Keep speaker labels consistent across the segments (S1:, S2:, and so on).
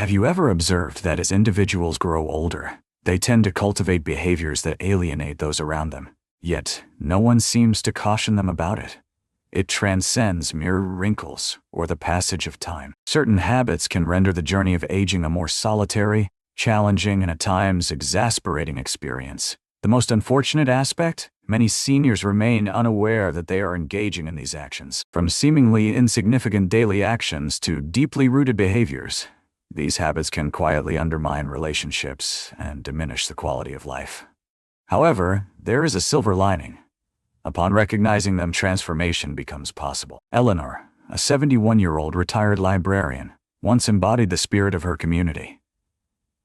S1: Have you ever observed that as individuals grow older, they tend to cultivate behaviors that alienate those around them? Yet, no one seems to caution them about it. It transcends mere wrinkles or the passage of time. Certain habits can render the journey of aging a more solitary, challenging, and at times exasperating experience. The most unfortunate aspect? Many seniors remain unaware that they are engaging in these actions. From seemingly insignificant daily actions to deeply rooted behaviors, these habits can quietly undermine relationships and diminish the quality of life. However, there is a silver lining. Upon recognizing them, transformation becomes possible. Eleanor, a 71-year-old retired librarian, once embodied the spirit of her community.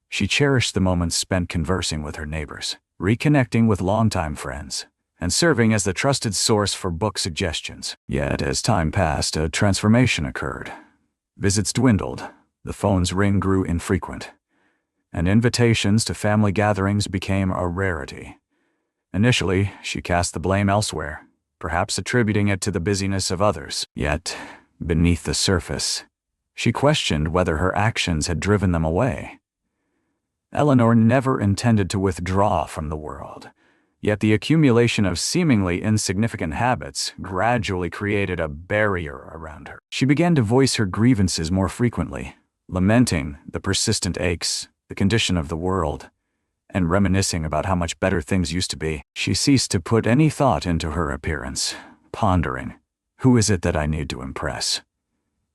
S1: She cherished the moments spent conversing with her neighbors, reconnecting with longtime friends, and serving as the trusted source for book suggestions. Yet, as time passed, a transformation occurred. Visits dwindled, the phone's ring grew infrequent, and invitations to family gatherings became a rarity. Initially, she cast the blame elsewhere, perhaps attributing it to the busyness of others. Yet, beneath the surface, she questioned whether her actions had driven them away. Eleanor never intended to withdraw from the world, yet the accumulation of seemingly insignificant habits gradually created a barrier around her. She began to voice her grievances more frequently, lamenting the persistent aches, the condition of the world, and reminiscing about how much better things used to be. She ceased to put any thought into her appearance, pondering, who is it that I need to impress?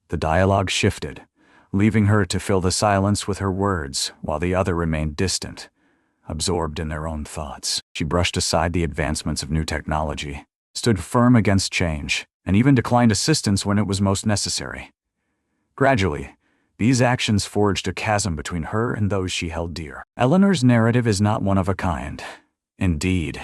S1: The dialogue shifted, leaving her to fill the silence with her words while the other remained distant, absorbed in their own thoughts. She brushed aside the advancements of new technology, stood firm against change, and even declined assistance when it was most necessary. Gradually, these actions forged a chasm between her and those she held dear. Eleanor's narrative is not one of a kind. Indeed,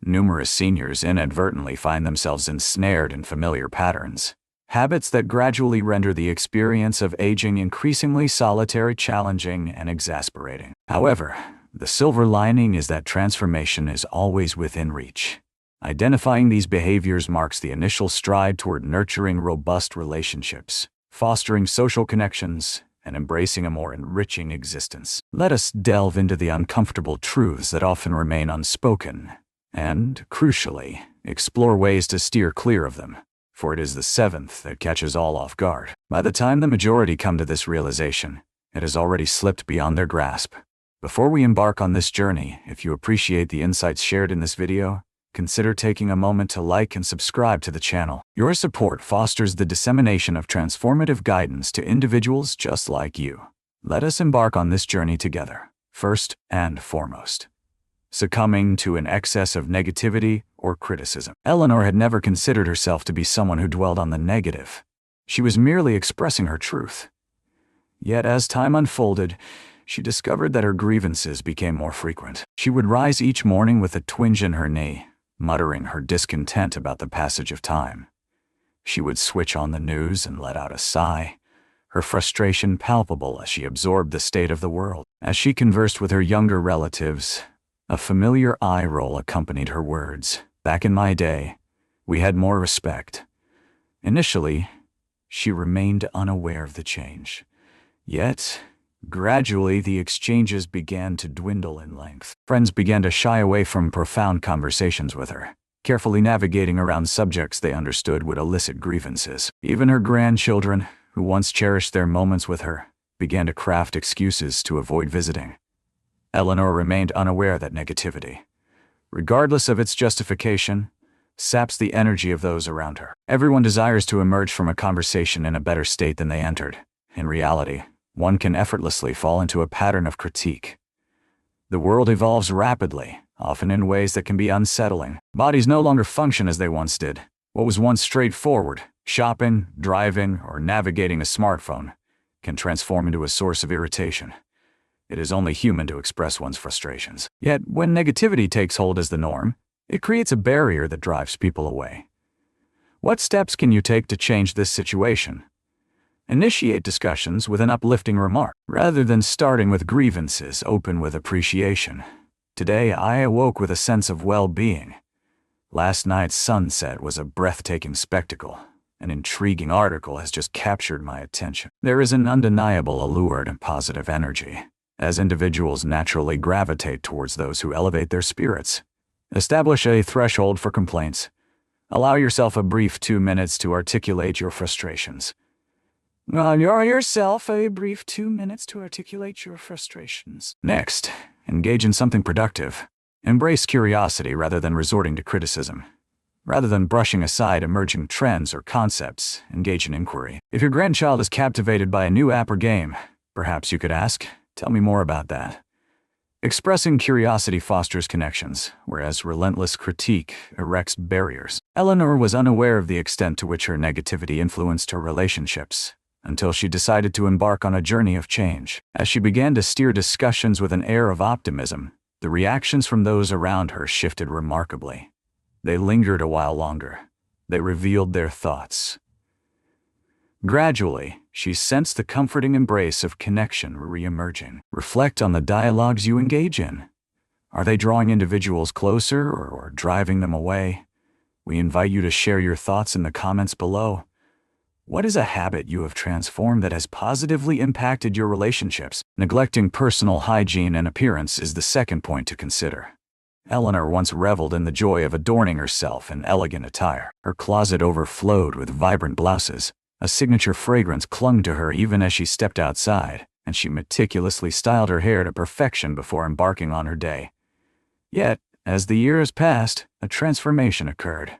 S1: numerous seniors inadvertently find themselves ensnared in familiar patterns, habits that gradually render the experience of aging increasingly solitary, challenging, and exasperating. However, the silver lining is that transformation is always within reach. Identifying these behaviors marks the initial stride toward nurturing robust relationships, fostering social connections, and embracing a more enriching existence. Let us delve into the uncomfortable truths that often remain unspoken, and, crucially, explore ways to steer clear of them, for it is the seventh that catches all off guard. By the time the majority come to this realization, it has already slipped beyond their grasp. Before we embark on this journey, if you appreciate the insights shared in this video, consider taking a moment to like and subscribe to the channel. Your support fosters the dissemination of transformative guidance to individuals just like you. Let us embark on this journey together. First and foremost, succumbing to an excess of negativity or criticism. Eleanor had never considered herself to be someone who dwelled on the negative. She was merely expressing her truth. Yet as time unfolded, she discovered that her grievances became more frequent. She would rise each morning with a twinge in her knee, muttering her discontent about the passage of time. She would switch on the news and let out a sigh, her frustration palpable as she absorbed the state of the world. As she conversed with her younger relatives, a familiar eye roll accompanied her words. Back in my day, we had more respect. Initially, she remained unaware of the change. Yet, gradually, the exchanges began to dwindle in length. Friends began to shy away from profound conversations with her, carefully navigating around subjects they understood would elicit grievances. Even her grandchildren, who once cherished their moments with her, began to craft excuses to avoid visiting. Eleanor remained unaware that negativity, regardless of its justification, saps the energy of those around her. Everyone desires to emerge from a conversation in a better state than they entered. In reality, one can effortlessly fall into a pattern of critique. The world evolves rapidly, often in ways that can be unsettling. Bodies no longer function as they once did. What was once straightforward, shopping, driving, or navigating a smartphone, can transform into a source of irritation. It is only human to express one's frustrations. Yet, when negativity takes hold as the norm, it creates a barrier that drives people away. What steps can you take to change this situation? Initiate discussions with an uplifting remark. Rather than starting with grievances, open with appreciation. Today, I awoke with a sense of well-being. Last night's sunset was a breathtaking spectacle, An intriguing article has just captured my attention. There is an undeniable allure to positive energy, as individuals naturally gravitate towards those who elevate their spirits. Establish a threshold for complaints. Allow yourself a brief 2 minutes to articulate your frustrations. Next, engage in something productive. Embrace curiosity rather than resorting to criticism. Rather than brushing aside emerging trends or concepts, engage in inquiry. If your grandchild is captivated by a new app or game, perhaps you could ask, "Tell me more about that." Expressing curiosity fosters connections, whereas relentless critique erects barriers. Eleanor was unaware of the extent to which her negativity influenced her relationships, until she decided to embark on a journey of change. As she began to steer discussions with an air of optimism, the reactions from those around her shifted remarkably. They lingered a while longer. They revealed their thoughts. Gradually, she sensed the comforting embrace of connection re-emerging. Reflect on the dialogues you engage in. Are they drawing individuals closer or driving them away? We invite you to share your thoughts in the comments below. What is a habit you have transformed that has positively impacted your relationships? Neglecting personal hygiene and appearance is the second point to consider. Eleanor once reveled in the joy of adorning herself in elegant attire. Her closet overflowed with vibrant blouses. A signature fragrance clung to her even as she stepped outside, and she meticulously styled her hair to perfection before embarking on her day. Yet, as the years passed, a transformation occurred.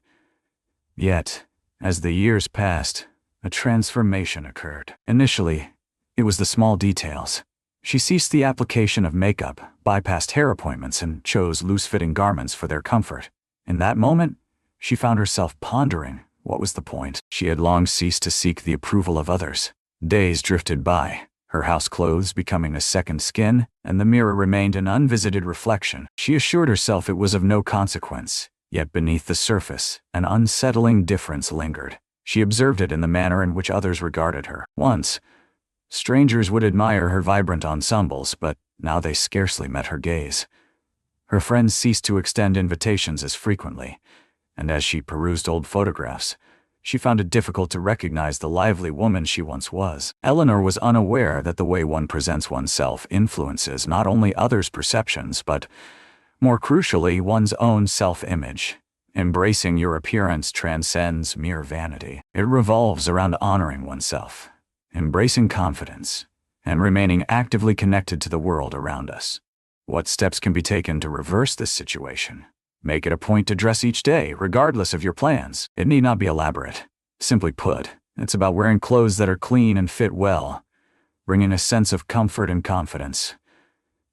S1: Initially, it was the small details. She ceased the application of makeup, bypassed hair appointments, and chose loose-fitting garments for their comfort. In that moment, she found herself pondering, what was the point? She had long ceased to seek the approval of others. Days drifted by, her house clothes becoming a second skin, and the mirror remained an unvisited reflection. She assured herself it was of no consequence, yet beneath the surface, an unsettling difference lingered. She observed it in the manner in which others regarded her. Once, strangers would admire her vibrant ensembles, but now they scarcely met her gaze. Her friends ceased to extend invitations as frequently, and as she perused old photographs, she found it difficult to recognize the lively woman she once was. Eleanor was unaware that the way one presents oneself influences not only others' perceptions, but, more crucially, one's own self-image. Embracing your appearance transcends mere vanity. It revolves around honoring oneself, embracing confidence, and remaining actively connected to the world around us. What steps can be taken to reverse this situation? Make it a point to dress each day, regardless of your plans. It need not be elaborate. Simply put, it's about wearing clothes that are clean and fit well, bringing a sense of comfort and confidence.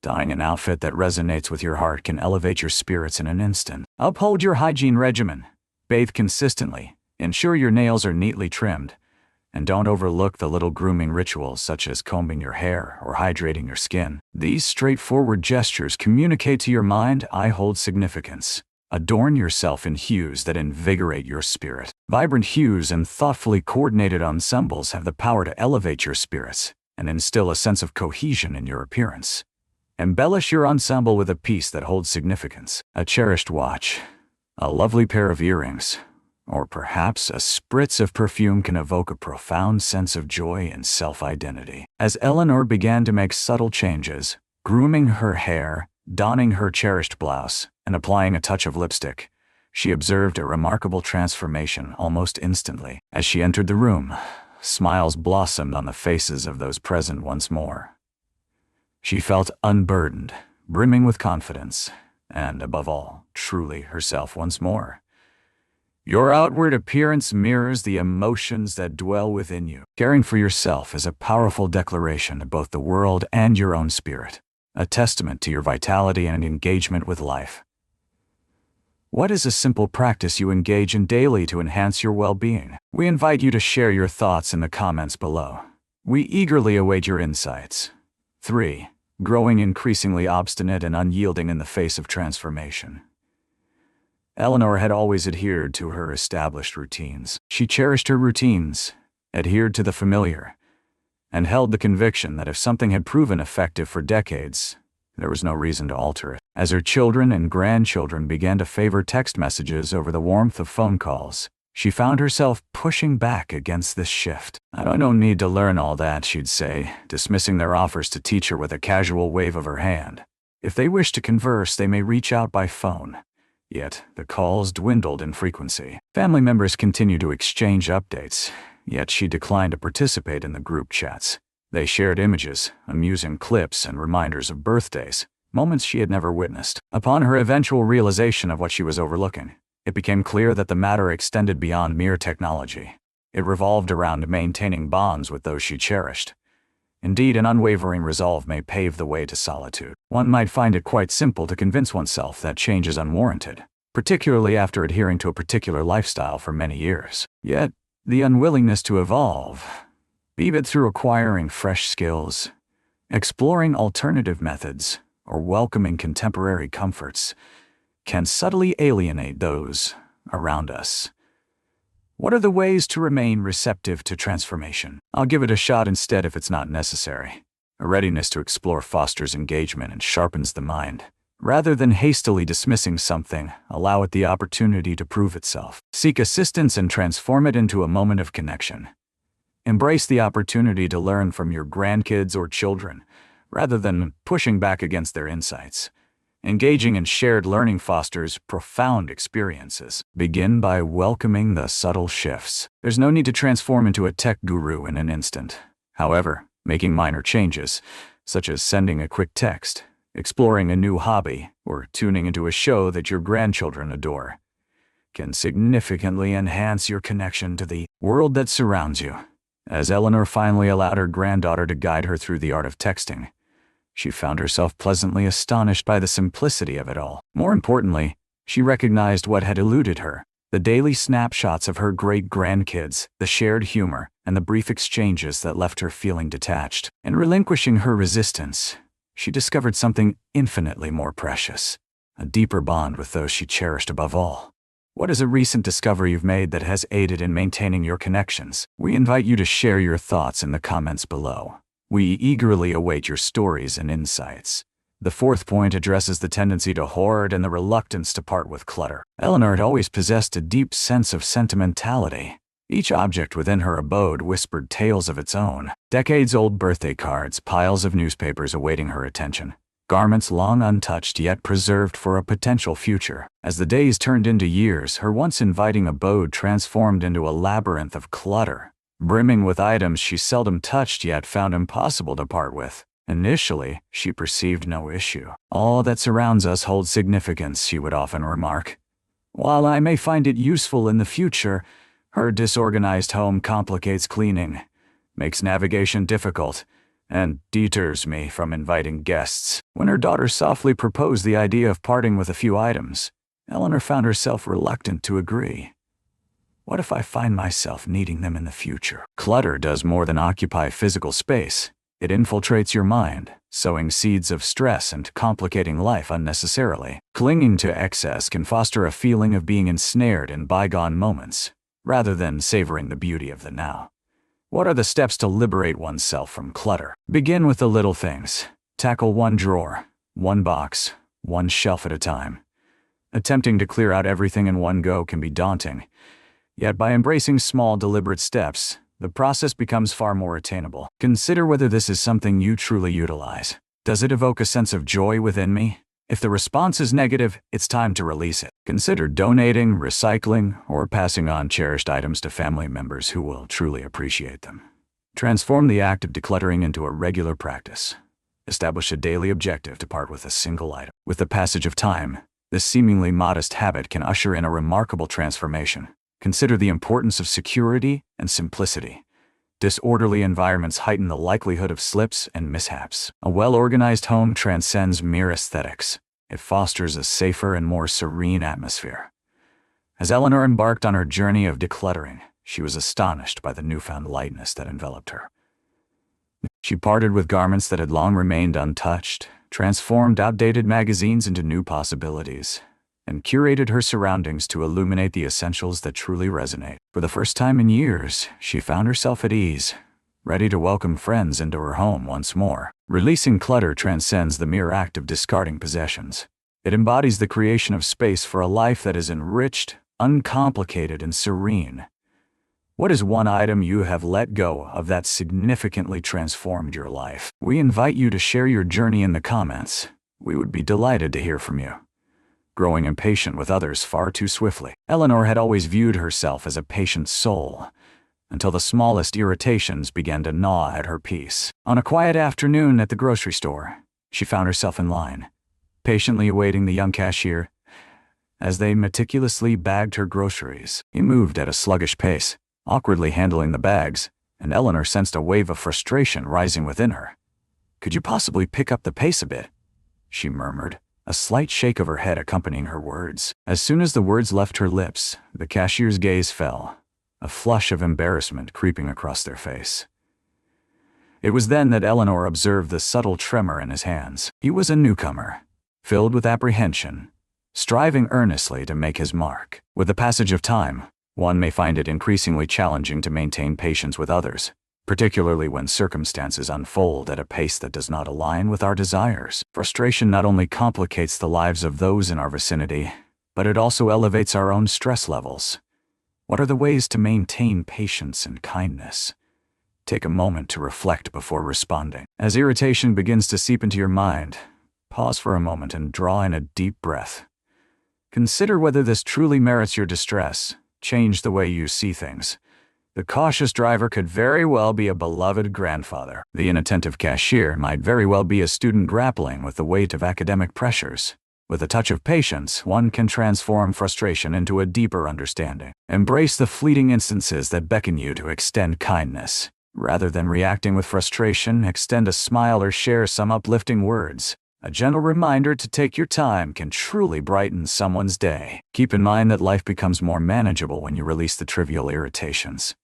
S1: Donning an outfit that resonates with your heart can elevate your spirits in an instant. Uphold your hygiene regimen. Bathe consistently. Ensure your nails are neatly trimmed. And don't overlook the little grooming rituals such as combing your hair or hydrating your skin. These straightforward gestures communicate to your mind, "I hold significance." Adorn yourself in hues that invigorate your spirit. Vibrant hues and thoughtfully coordinated ensembles have the power to elevate your spirits and instill a sense of cohesion in your appearance. Embellish your ensemble with a piece that holds significance. A cherished watch, a lovely pair of earrings, or perhaps a spritz of perfume can evoke a profound sense of joy and self-identity. As Eleanor began to make subtle changes, grooming her hair, donning her cherished blouse, and applying a touch of lipstick, she observed a remarkable transformation almost instantly. As she entered the room, smiles blossomed on the faces of those present once more. She felt unburdened, brimming with confidence, and, above all, truly herself once more. Your outward appearance mirrors the emotions that dwell within you. Caring for yourself is a powerful declaration to both the world and your own spirit, a testament to your vitality and engagement with life. What is a simple practice you engage in daily to enhance your well-being? We invite you to share your thoughts in the comments below. We eagerly await your insights. 3. Growing increasingly obstinate and unyielding in the face of transformation. Eleanor had always adhered to her established routines. She cherished her routines, adhered to the familiar, and held the conviction that if something had proven effective for decades, there was no reason to alter it. As her children and grandchildren began to favor text messages over the warmth of phone calls, She found herself pushing back against this shift. "I don't need to learn all that," she'd say, dismissing their offers to teach her with a casual wave of her hand. If they wish to converse, they may reach out by phone. Yet, the calls dwindled in frequency. Family members continued to exchange updates, yet she declined to participate in the group chats. They shared images, amusing clips, and reminders of birthdays, moments she had never witnessed. Upon her eventual realization of what she was overlooking, it became clear that the matter extended beyond mere technology. It revolved around maintaining bonds with those she cherished. Indeed, an unwavering resolve may pave the way to solitude. One might find it quite simple to convince oneself that change is unwarranted, particularly after adhering to a particular lifestyle for many years. Yet, the unwillingness to evolve, be it through acquiring fresh skills, exploring alternative methods, or welcoming contemporary comforts, can subtly alienate those around us. What are the ways to remain receptive to transformation? I'll give it a shot instead if it's not necessary. A readiness to explore fosters engagement and sharpens the mind. Rather than hastily dismissing something, allow it the opportunity to prove itself. Seek assistance and transform it into a moment of connection. Embrace the opportunity to learn from your grandkids or children, rather than pushing back against their insights. Engaging in shared learning fosters profound experiences. Begin by welcoming the subtle shifts. There's no need to transform into a tech guru in an instant. However, making minor changes, such as sending a quick text, exploring a new hobby, or tuning into a show that your grandchildren adore, can significantly enhance your connection to the world that surrounds you. As Eleanor finally allowed her granddaughter to guide her through the art of texting, she found herself pleasantly astonished by the simplicity of it all. More importantly, she recognized what had eluded her: the daily snapshots of her great-grandkids, the shared humor, and the brief exchanges that left her feeling detached. In relinquishing her resistance, she discovered something infinitely more precious: a deeper bond with those she cherished above all. What is a recent discovery you've made that has aided in maintaining your connections? We invite you to share your thoughts in the comments below. We eagerly await your stories and insights. The fourth point addresses the tendency to hoard and the reluctance to part with clutter. Eleanor had always possessed a deep sense of sentimentality. Each object within her abode whispered tales of its own. Decades-old birthday cards, piles of newspapers awaiting her attention, garments long untouched yet preserved for a potential future. As the days turned into years, her once inviting abode transformed into a labyrinth of clutter, brimming with items she seldom touched yet found impossible to part with. Initially, she perceived no issue. "All that surrounds us holds significance," she would often remark. "While I may find it useful in the future, her disorganized home complicates cleaning, makes navigation difficult, and deters me from inviting guests." When her daughter softly proposed the idea of parting with a few items, Eleanor found herself reluctant to agree. What if I find myself needing them in the future? Clutter does more than occupy physical space. It infiltrates your mind, sowing seeds of stress and complicating life unnecessarily. Clinging to excess can foster a feeling of being ensnared in bygone moments, rather than savoring the beauty of the now. What are the steps to liberate oneself from clutter? Begin with the little things. Tackle one drawer, one box, one shelf at a time. Attempting to clear out everything in one go can be daunting. Yet by embracing small, deliberate steps, the process becomes far more attainable. Consider whether this is something you truly utilize. Does it evoke a sense of joy within me? If the response is negative, it's time to release it. Consider donating, recycling, or passing on cherished items to family members who will truly appreciate them. Transform the act of decluttering into a regular practice. Establish a daily objective to part with a single item. With the passage of time, this seemingly modest habit can usher in a remarkable transformation. Consider the importance of security and simplicity. Disorderly environments heighten the likelihood of slips and mishaps. A well-organized home transcends mere aesthetics. It fosters a safer and more serene atmosphere. As Eleanor embarked on her journey of decluttering, she was astonished by the newfound lightness that enveloped her. She parted with garments that had long remained untouched, transformed outdated magazines into new possibilities, and curated her surroundings to illuminate the essentials that truly resonate. For the first time in years, she found herself at ease, ready to welcome friends into her home once more. Releasing clutter transcends the mere act of discarding possessions. It embodies the creation of space for a life that is enriched, uncomplicated and serene. What is one item you have let go of that significantly transformed your life? We invite you to share your journey in the comments. We would be delighted to hear from you. Growing impatient with others far too swiftly. Eleanor had always viewed herself as a patient soul, until the smallest irritations began to gnaw at her peace. On a quiet afternoon at the grocery store, she found herself in line, patiently awaiting the young cashier. As they meticulously bagged her groceries, he moved at a sluggish pace, awkwardly handling the bags, and Eleanor sensed a wave of frustration rising within her. "Could you possibly pick up the pace a bit?" she murmured, a slight shake of her head accompanying her words. As soon as the words left her lips, the cashier's gaze fell, a flush of embarrassment creeping across their face. It was then that Eleanor observed the subtle tremor in his hands. He was a newcomer, filled with apprehension, striving earnestly to make his mark. With the passage of time, one may find it increasingly challenging to maintain patience with others, particularly when circumstances unfold at a pace that does not align with our desires. Frustration not only complicates the lives of those in our vicinity, but it also elevates our own stress levels. What are the ways to maintain patience and kindness? Take a moment to reflect before responding. As irritation begins to seep into your mind, pause for a moment and draw in a deep breath. Consider whether this truly merits your distress. Change the way you see things. The cautious driver could very well be a beloved grandfather. The inattentive cashier might very well be a student grappling with the weight of academic pressures. With a touch of patience, one can transform frustration into a deeper understanding. Embrace the fleeting instances that beckon you to extend kindness. Rather than reacting with frustration, extend a smile or share some uplifting words. A gentle reminder to take your time can truly brighten someone's day. Keep in mind that life becomes more manageable when you release the trivial irritations.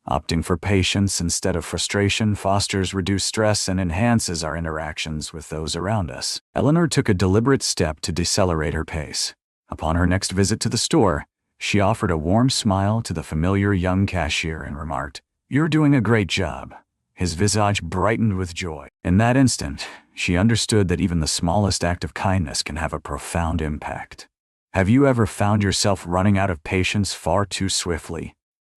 S1: Opting for patience instead of frustration fosters reduced stress and enhances our interactions with those around us. Eleanor took a deliberate step to decelerate her pace. Upon her next visit to the store, she offered a warm smile to the familiar young cashier and remarked, "You're doing a great job." His visage brightened with joy. In that instant, she understood that even the smallest act of kindness can have a profound impact. Have you ever found yourself running out of patience far too swiftly?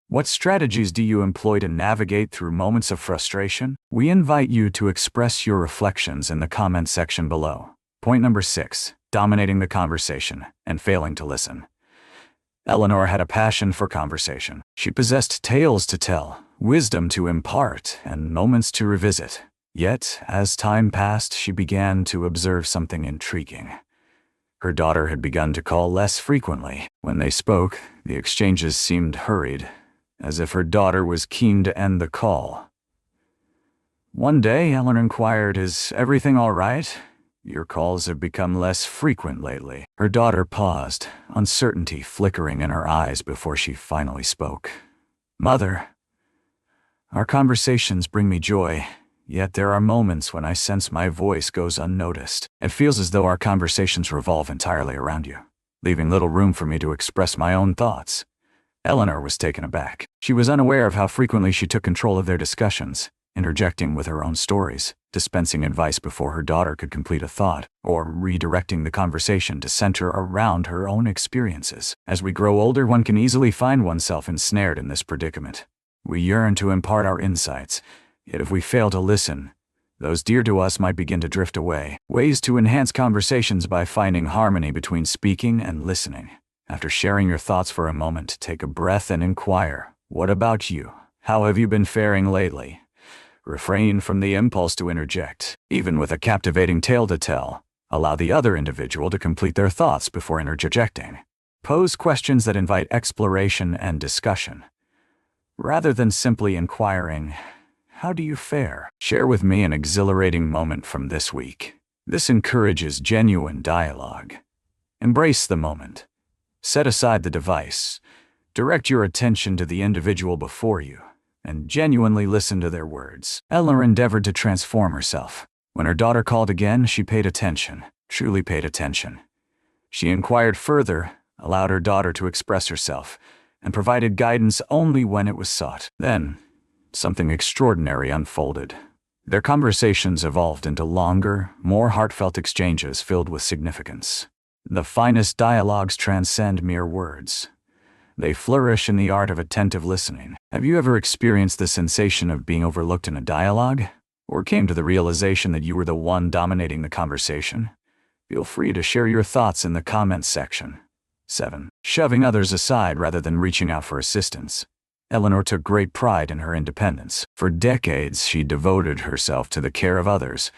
S1: What strategies do you employ to navigate through moments of frustration? We invite you to express your reflections in the comment section below. Point number 6, dominating the conversation and failing to listen. Eleanor had a passion for conversation. She possessed tales to tell, wisdom to impart, and moments to revisit. Yet, as time passed, she began to observe something intriguing. Her daughter had begun to call less frequently. When they spoke, the exchanges seemed hurried, as if her daughter was keen to end the call. One day, Eleanor inquired, "Is everything all right? Your calls have become less frequent lately." Her daughter paused, uncertainty flickering in her eyes before she finally spoke. "Mother, our conversations bring me joy, yet there are moments when I sense my voice goes unnoticed. It feels as though our conversations revolve entirely around you, leaving little room for me to express my own thoughts." Eleanor was taken aback. She was unaware of how frequently she took control of their discussions, interjecting with her own stories, dispensing advice before her daughter could complete a thought, or redirecting the conversation to center around her own experiences. As we grow older, one can easily find oneself ensnared in this predicament. We yearn to impart our insights, yet if we fail to listen, those dear to us might begin to drift away. Ways to enhance conversations by finding harmony between speaking and listening. After sharing your thoughts for a moment, take a breath and inquire, "What about you? How have you been faring lately?" Refrain from the impulse to interject. Even with a captivating tale to tell, allow the other individual to complete their thoughts before interjecting. Pose questions that invite exploration and discussion. Rather than simply inquiring, "How do you fare?" share with me an exhilarating moment from this week. This encourages genuine dialogue. Embrace the moment. Set aside the device. Direct your attention to the individual before you, and genuinely listen to their words. Eleanor endeavored to transform herself. When her daughter called again, she paid attention, truly paid attention. She inquired further, allowed her daughter to express herself, and provided guidance only when it was sought. Then, something extraordinary unfolded. Their conversations evolved into longer, more heartfelt exchanges filled with significance. The finest dialogues transcend mere words. They flourish in the art of attentive listening. Have you ever experienced the sensation of being overlooked in a dialogue? Or came to the realization that you were the one dominating the conversation? Feel free to share your thoughts in the comments section. 7. Shoving others aside rather than reaching out for assistance. Eleanor took great pride in her independence. For decades, she devoted herself to the care of others,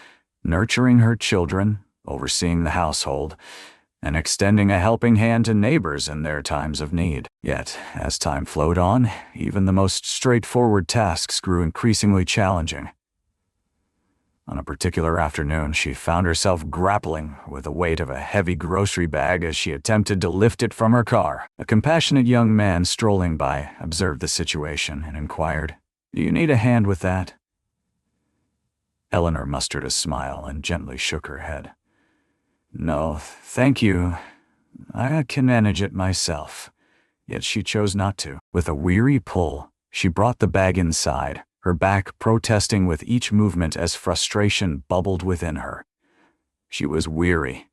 S1: nurturing her children, overseeing the household, and extending a helping hand to neighbors in their times of need. Yet, as time flowed on, even the most straightforward tasks grew increasingly challenging. On a particular afternoon, she found herself grappling with the weight of a heavy grocery bag as she attempted to lift it from her car. A compassionate young man strolling by observed the situation and inquired, "Do you need a hand with that?" Eleanor mustered a smile and gently shook her head. "No, thank you. I can manage it myself." Yet she chose not to. With a weary pull, she brought the bag inside, her back protesting with each movement as frustration bubbled within her. She was weary,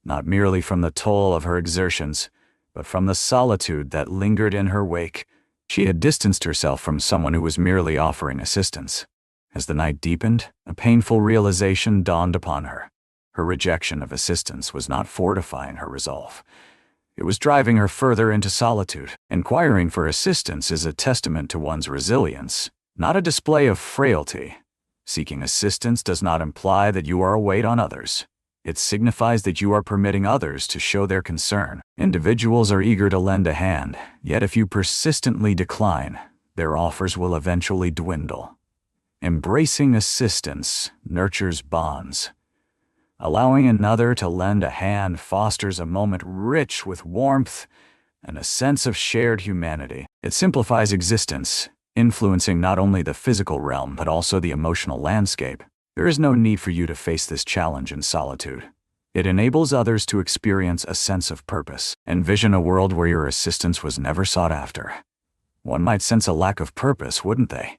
S1: not merely from the toll of her exertions, but from the solitude that lingered in her wake. She had distanced herself from someone who was merely offering assistance. As the night deepened, a painful realization dawned upon her. Her rejection of assistance was not fortifying her resolve. It was driving her further into solitude. Inquiring for assistance is a testament to one's resilience, not a display of frailty. Seeking assistance does not imply that you are a weight on others. It signifies that you are permitting others to show their concern. Individuals are eager to lend a hand, yet if you persistently decline, their offers will eventually dwindle. Embracing assistance nurtures bonds. Allowing another to lend a hand fosters a moment rich with warmth and a sense of shared humanity. It simplifies existence, influencing not only the physical realm but also the emotional landscape. There is no need for you to face this challenge in solitude. It enables others to experience a sense of purpose. Envision a world where your assistance was never sought after. One might sense a lack of purpose, wouldn't they?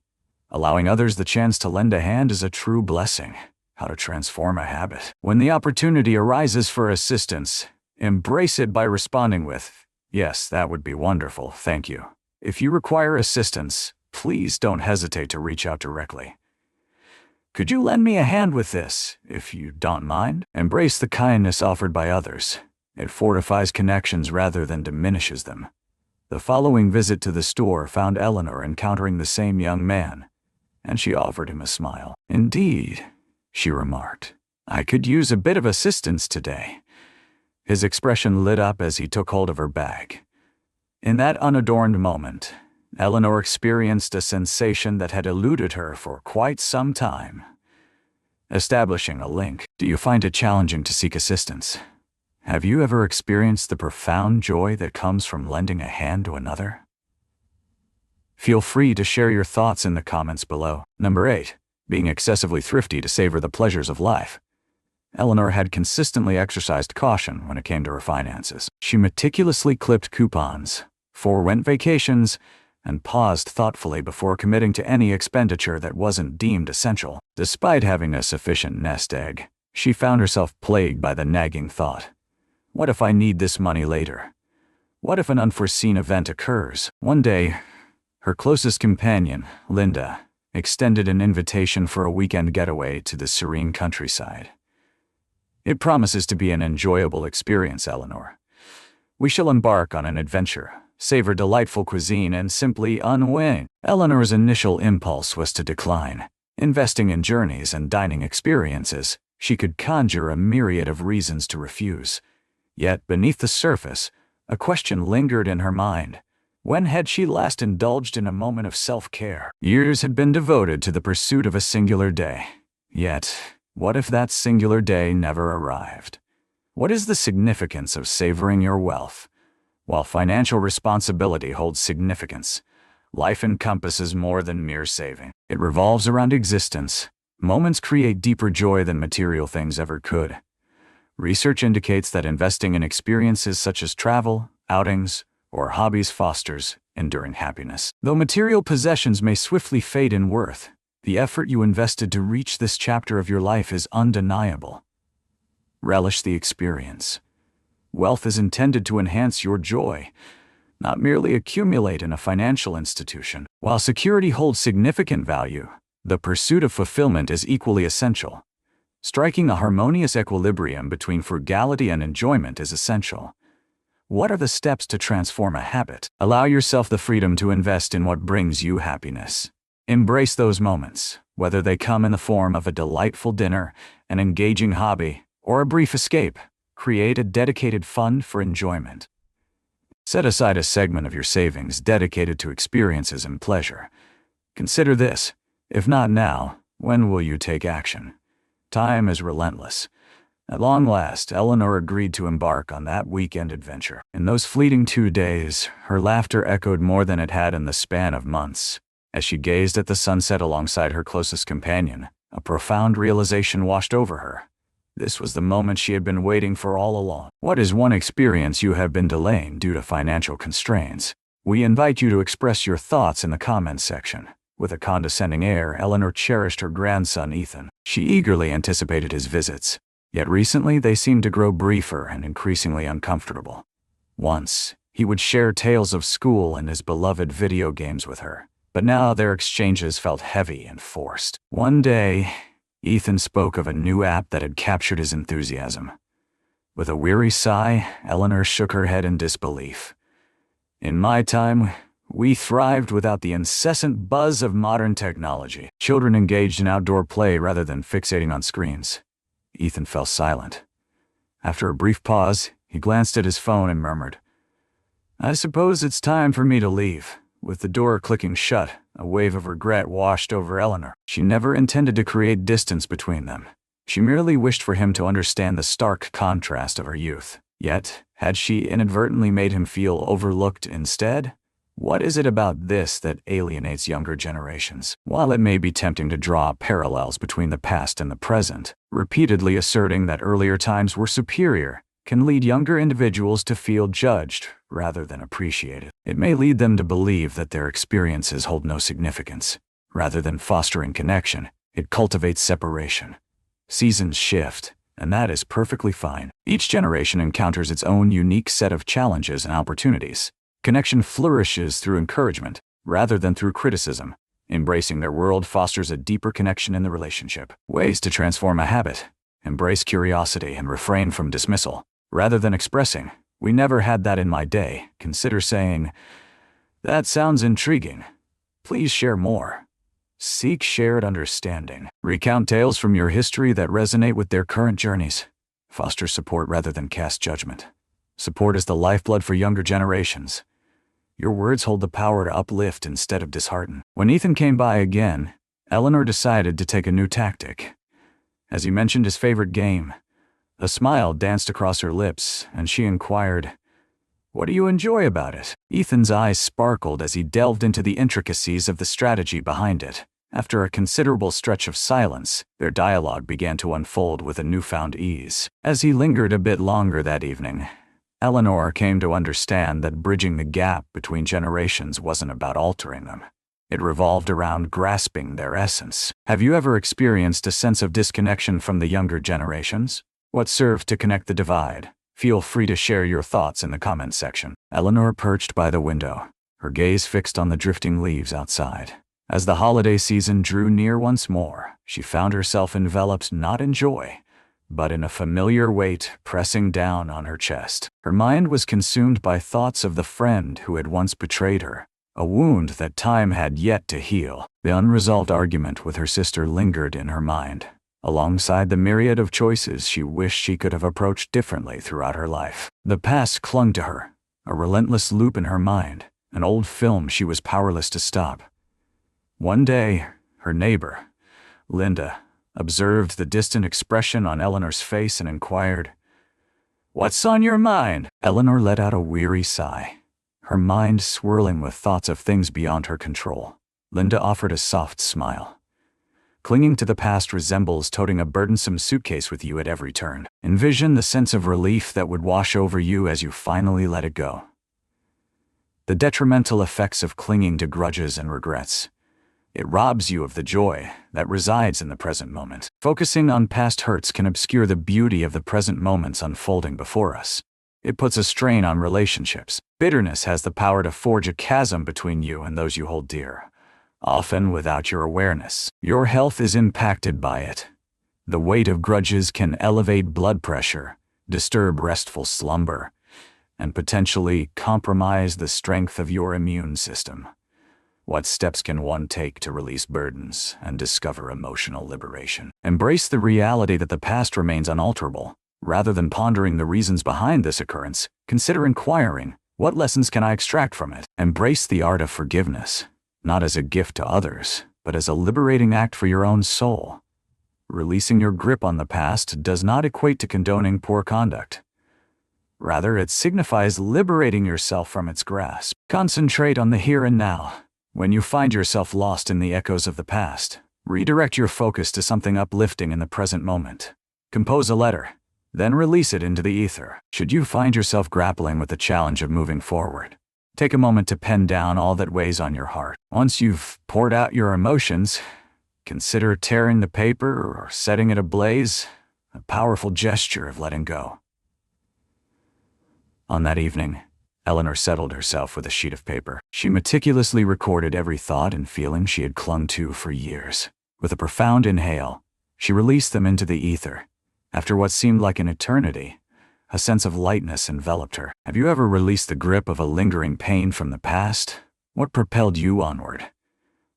S1: Allowing others the chance to lend a hand is a true blessing. How to transform a habit. When the opportunity arises for assistance, embrace it by responding with, "Yes, that would be wonderful, thank you." If you require assistance, please don't hesitate to reach out directly. "Could you lend me a hand with this, if you don't mind?" Embrace the kindness offered by others. It fortifies connections rather than diminishes them. The following visit to the store found Eleanor encountering the same young man, and she offered him a smile. "Indeed," she remarked, "I could use a bit of assistance today." His expression lit up as he took hold of her bag. In that unadorned moment, Eleanor experienced a sensation that had eluded her for quite some time. Establishing a link. Do you find it challenging to seek assistance? Have you ever experienced the profound joy that comes from lending a hand to another? Feel free to share your thoughts in the comments below. Number 8. Being excessively thrifty to savor the pleasures of life. Eleanor had consistently exercised caution when it came to her finances. She meticulously clipped coupons, forewent vacations, and paused thoughtfully before committing to any expenditure that wasn't deemed essential. Despite having a sufficient nest egg, she found herself plagued by the nagging thought, "What if I need this money later? What if an unforeseen event occurs?" One day, her closest companion, Linda, extended an invitation for a weekend getaway to the serene countryside. "It promises to be an enjoyable experience, Eleanor. We shall embark on an adventure, savor delightful cuisine, and simply unwind." Eleanor's initial impulse was to decline. Investing in journeys and dining experiences, she could conjure a myriad of reasons to refuse. Yet beneath the surface, a question lingered in her mind. When had she last indulged in a moment of self-care? Years had been devoted to the pursuit of a singular day. Yet, what if that singular day never arrived? What is the significance of savoring your wealth? While financial responsibility holds significance, life encompasses more than mere saving. It revolves around existence. Moments create deeper joy than material things ever could. Research indicates that investing in experiences such as travel, outings, or hobbies fosters enduring happiness. Though material possessions may swiftly fade in worth, the effort you invested to reach this chapter of your life is undeniable. Relish the experience. Wealth is intended to enhance your joy, not merely accumulate in a financial institution. While security holds significant value, the pursuit of fulfillment is equally essential. Striking a harmonious equilibrium between frugality and enjoyment is essential. What are the steps to transform a habit? Allow yourself the freedom to invest in what brings you happiness. Embrace those moments, whether they come in the form of a delightful dinner, an engaging hobby, or a brief escape. Create a dedicated fund for enjoyment. Set aside a segment of your savings dedicated to experiences and pleasure. Consider this: if not now, when will you take action? Time is relentless. At long last, Eleanor agreed to embark on that weekend adventure. In those fleeting 2 days, her laughter echoed more than it had in the span of months. As she gazed at the sunset alongside her closest companion, a profound realization washed over her. This was the moment she had been waiting for all along. What is one experience you have been delaying due to financial constraints? We invite you to express your thoughts in the comments section. With a condescending air, Eleanor cherished her grandson Ethan. She eagerly anticipated his visits. Yet recently they seemed to grow briefer and increasingly uncomfortable. Once, he would share tales of school and his beloved video games with her, but now their exchanges felt heavy and forced. One day, Ethan spoke of a new app that had captured his enthusiasm. With a weary sigh, Eleanor shook her head in disbelief. In my time, we thrived without the incessant buzz of modern technology. Children engaged in outdoor play rather than fixating on screens. Ethan fell silent. After a brief pause, he glanced at his phone and murmured, "I suppose it's time for me to leave." With the door clicking shut, a wave of regret washed over Eleanor. She never intended to create distance between them. She merely wished for him to understand the stark contrast of her youth. Yet, had she inadvertently made him feel overlooked instead? What is it about this that alienates younger generations? While it may be tempting to draw parallels between the past and the present, repeatedly asserting that earlier times were superior can lead younger individuals to feel judged rather than appreciated. It may lead them to believe that their experiences hold no significance. Rather than fostering connection, it cultivates separation. Seasons shift, and that is perfectly fine. Each generation encounters its own unique set of challenges and opportunities. Connection flourishes through encouragement, rather than through criticism. Embracing their world fosters a deeper connection in the relationship. Ways to transform a habit: embrace curiosity and refrain from dismissal. Rather than expressing, "We never had that in my day," consider saying, "That sounds intriguing. Please share more." Seek shared understanding. Recount tales from your history that resonate with their current journeys. Foster support rather than cast judgment. Support is the lifeblood for younger generations. Your words hold the power to uplift instead of dishearten. When Ethan came by again, Eleanor decided to take a new tactic. As he mentioned his favorite game, a smile danced across her lips, and she inquired, "What do you enjoy about it?" Ethan's eyes sparkled as he delved into the intricacies of the strategy behind it. After a considerable stretch of silence, their dialogue began to unfold with a newfound ease. As he lingered a bit longer that evening, Eleanor came to understand that bridging the gap between generations wasn't about altering them. It revolved around grasping their essence. Have you ever experienced a sense of disconnection from the younger generations? What served to connect the divide? Feel free to share your thoughts in the comments section. Eleanor perched by the window, her gaze fixed on the drifting leaves outside. As the holiday season drew near once more, she found herself enveloped not in joy, but in a familiar weight pressing down on her chest. Her mind was consumed by thoughts of the friend who had once betrayed her, a wound that time had yet to heal. The unresolved argument with her sister lingered in her mind, alongside the myriad of choices she wished she could have approached differently throughout her life. The past clung to her, a relentless loop in her mind, an old film she was powerless to stop. One day, her neighbor, Linda, observed the distant expression on Eleanor's face and inquired, "What's on your mind?" Eleanor let out a weary sigh, her mind swirling with thoughts of things beyond her control. Linda offered a soft smile. "Clinging to the past resembles toting a burdensome suitcase with you at every turn. Envision the sense of relief that would wash over you as you finally let it go. The detrimental effects of clinging to grudges and regrets. It robs you of the joy that resides in the present moment. Focusing on past hurts can obscure the beauty of the present moments unfolding before us. It puts a strain on relationships. Bitterness has the power to forge a chasm between you and those you hold dear, often without your awareness. Your health is impacted by it. The weight of grudges can elevate blood pressure, disturb restful slumber, and potentially compromise the strength of your immune system. What steps can one take to release burdens and discover emotional liberation? Embrace the reality that the past remains unalterable. Rather than pondering the reasons behind this occurrence, consider inquiring, what lessons can I extract from it? Embrace the art of forgiveness, not as a gift to others, but as a liberating act for your own soul. Releasing your grip on the past does not equate to condoning poor conduct. Rather, it signifies liberating yourself from its grasp. Concentrate on the here and now. When you find yourself lost in the echoes of the past, redirect your focus to something uplifting in the present moment. Compose a letter, then release it into the ether. Should you find yourself grappling with the challenge of moving forward, take a moment to pen down all that weighs on your heart. Once you've poured out your emotions, consider tearing the paper or setting it ablaze, a powerful gesture of letting go. On that evening, Eleanor settled herself with a sheet of paper. She meticulously recorded every thought and feeling she had clung to for years. With a profound inhale, she released them into the ether. After what seemed like an eternity, a sense of lightness enveloped her. Have you ever released the grip of a lingering pain from the past? What propelled you onward?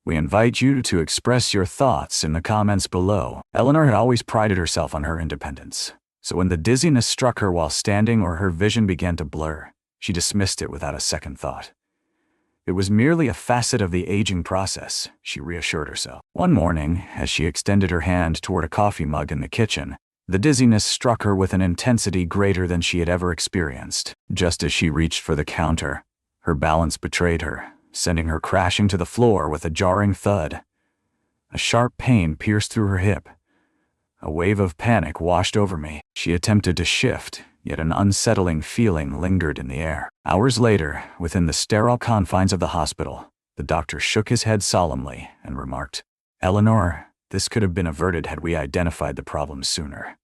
S1: We invite you to express your thoughts in the comments below. Eleanor had always prided herself on her independence, so when the dizziness struck her while standing or her vision began to blur, she dismissed it without a second thought. It was merely a facet of the aging process, she reassured herself. One morning, as she extended her hand toward a coffee mug in the kitchen, the dizziness struck her with an intensity greater than she had ever experienced. Just as she reached for the counter, her balance betrayed her, sending her crashing to the floor with a jarring thud. A sharp pain pierced through her hip. A wave of panic washed over me. She attempted to shift, yet an unsettling feeling lingered in the air. Hours later, within the sterile confines of the hospital, the doctor shook his head solemnly and remarked, "Eleanor, this could have been averted had we identified the problem sooner.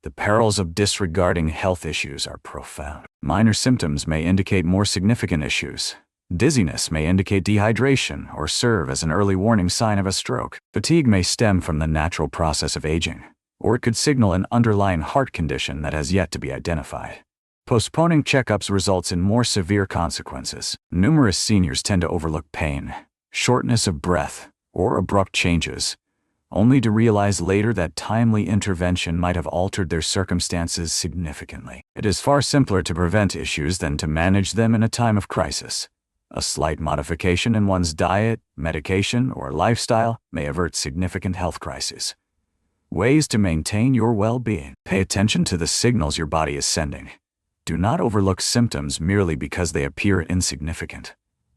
S1: The perils of disregarding health issues are profound. Minor symptoms may indicate more significant issues. Dizziness may indicate dehydration or serve as an early warning sign of a stroke. Fatigue may stem from the natural process of aging, or it could signal an underlying heart condition that has yet to be identified. Postponing checkups results in more severe consequences. Numerous seniors tend to overlook pain, shortness of breath, or abrupt changes, only to realize later that timely intervention might have altered their circumstances significantly. It is far simpler to prevent issues than to manage them in a time of crisis. A slight modification in one's diet, medication, or lifestyle may avert significant health crises. Ways to maintain your well-being. Pay attention to the signals your body is sending. Do not overlook symptoms merely because they appear insignificant.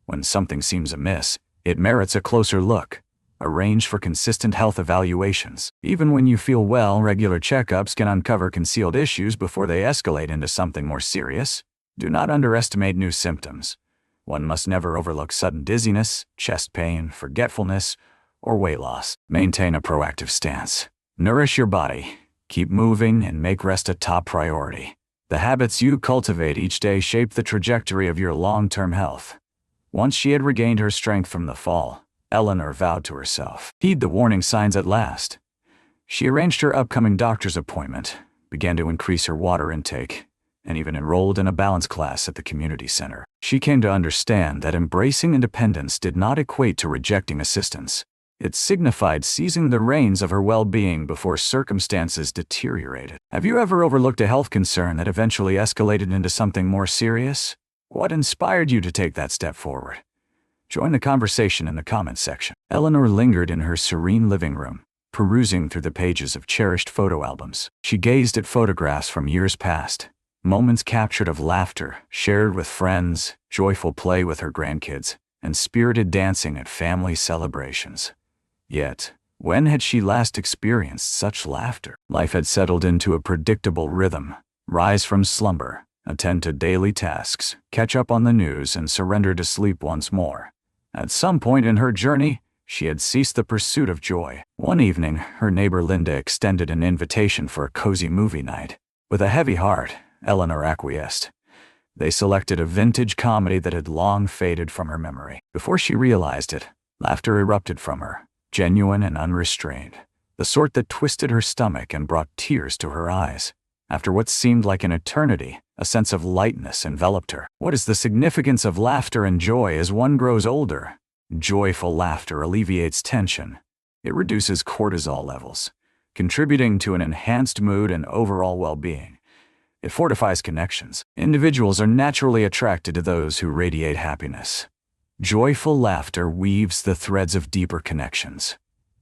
S1: When something seems amiss, it merits a closer look. Arrange for consistent health evaluations. Even when you feel well, regular checkups can uncover concealed issues before they escalate into something more serious. Do not underestimate new symptoms. One must never overlook sudden dizziness, chest pain, forgetfulness, or weight loss. Maintain a proactive stance. Nourish your body, keep moving, and make rest a top priority. The habits you cultivate each day shape the trajectory of your long-term health. Once she had regained her strength from the fall, Eleanor vowed to herself, heed the warning signs at last. She arranged her upcoming doctor's appointment, began to increase her water intake, and even enrolled in a balance class at the community center. She came to understand that embracing independence did not equate to rejecting assistance. It signified seizing the reins of her well-being before circumstances deteriorated. Have you ever overlooked a health concern that eventually escalated into something more serious? What inspired you to take that step forward? Join the conversation in the comments section. Eleanor lingered in her serene living room, perusing through the pages of cherished photo albums. She gazed at photographs from years past, moments captured of laughter, shared with friends, joyful play with her grandkids, and spirited dancing at family celebrations. Yet, when had she last experienced such laughter? Life had settled into a predictable rhythm. Rise from slumber, attend to daily tasks, catch up on the news, and surrender to sleep once more. At some point in her journey, she had ceased the pursuit of joy. One evening, her neighbor Linda extended an invitation for a cozy movie night. With a heavy heart, Eleanor acquiesced. They selected a vintage comedy that had long faded from her memory. Before she realized it, laughter erupted from her, genuine and unrestrained, the sort that twisted her stomach and brought tears to her eyes. After what seemed like an eternity, a sense of lightness enveloped her. What is the significance of laughter and joy as one grows older? Joyful laughter alleviates tension. It reduces cortisol levels, contributing to an enhanced mood and overall well-being. It fortifies connections. Individuals are naturally attracted to those who radiate happiness. Joyful laughter weaves the threads of deeper connections.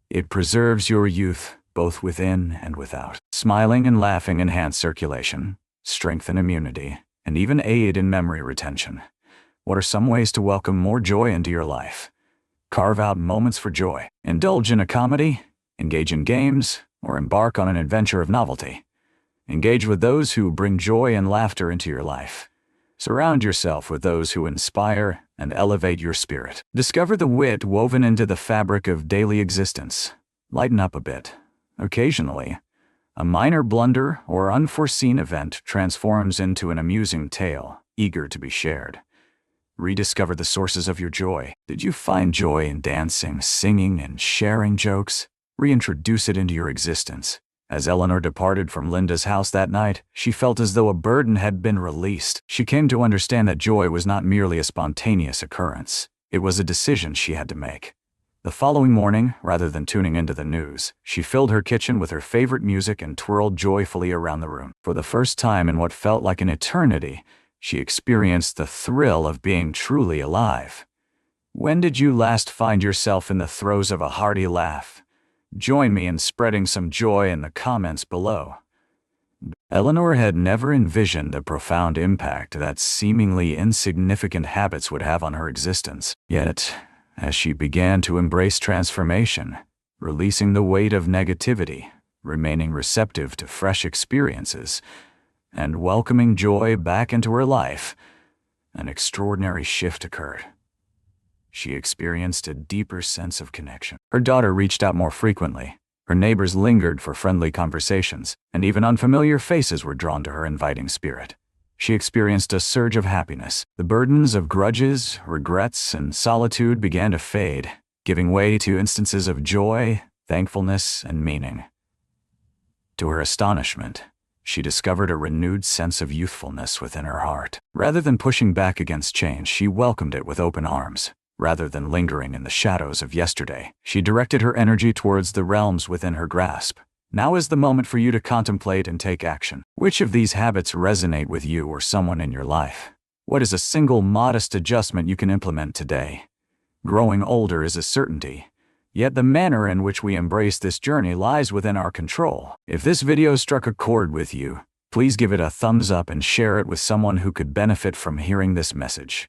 S1: It preserves your youth, both within and without. Smiling and laughing enhance circulation, strengthen immunity, and even aid in memory retention. What are some ways to welcome more joy into your life? Carve out moments for joy. Indulge in a comedy, engage in games, or embark on an adventure of novelty. Engage with those who bring joy and laughter into your life. Surround yourself with those who inspire and elevate your spirit. Discover the wit woven into the fabric of daily existence. Lighten up a bit. Occasionally, a minor blunder or unforeseen event transforms into an amusing tale, eager to be shared. Rediscover the sources of your joy. Did you find joy in dancing, singing, and sharing jokes? Reintroduce it into your existence. As Eleanor departed from Linda's house that night, she felt as though a burden had been released. She came to understand that joy was not merely a spontaneous occurrence. It was a decision she had to make. The following morning, rather than tuning into the news, she filled her kitchen with her favorite music and twirled joyfully around the room. For the first time in what felt like an eternity, she experienced the thrill of being truly alive. When did you last find yourself in the throes of a hearty laugh? Join me in spreading some joy in the comments below. Eleanor had never envisioned the profound impact that seemingly insignificant habits would have on her existence. Yet, as she began to embrace transformation, releasing the weight of negativity, remaining receptive to fresh experiences, and welcoming joy back into her life, an extraordinary shift occurred. She experienced a deeper sense of connection. Her daughter reached out more frequently. Her neighbors lingered for friendly conversations, and even unfamiliar faces were drawn to her inviting spirit. She experienced a surge of happiness. The burdens of grudges, regrets, and solitude began to fade, giving way to instances of joy, thankfulness, and meaning. To her astonishment, she discovered a renewed sense of youthfulness within her heart. Rather than pushing back against change, she welcomed it with open arms. Rather than lingering in the shadows of yesterday, she directed her energy towards the realms within her grasp. Now is the moment for you to contemplate and take action. Which of these habits resonate with you or someone in your life? What is a single modest adjustment you can implement today? Growing older is a certainty, yet the manner in which we embrace this journey lies within our control. If this video struck a chord with you, please give it a thumbs up and share it with someone who could benefit from hearing this message.